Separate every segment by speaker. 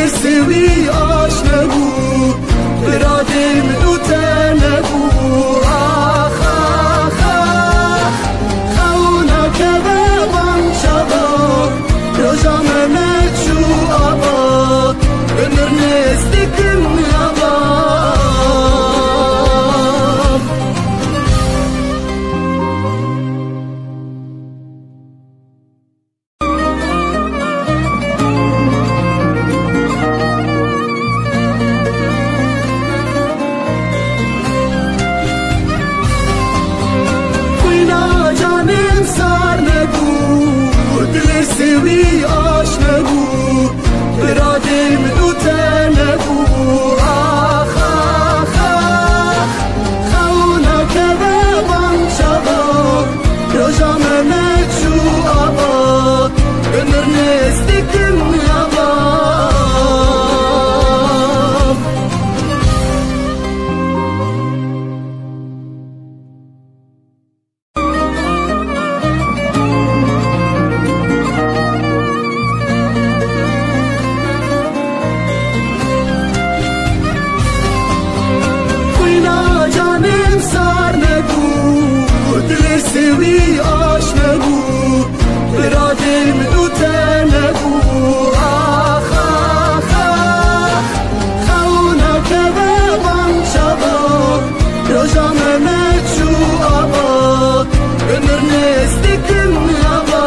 Speaker 1: سوی آشنا بو برادم دو تنه بو آخ آخ آخ خونا که بابام شبا روزام مچو آبا ömür nezdikim yaba سوی آشنا بو برادم دو تنه بو آخ آخ آخ خونا که بابام شبا روزام مچو آبا ömür nezdikim yaba سوی آشنا بو برادم دو تنه بو آخ آخ آخ خونا که بابام شبا روزام مچو آبا ömür nezdikim yaba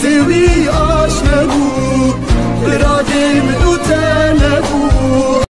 Speaker 1: سوی آشنا بو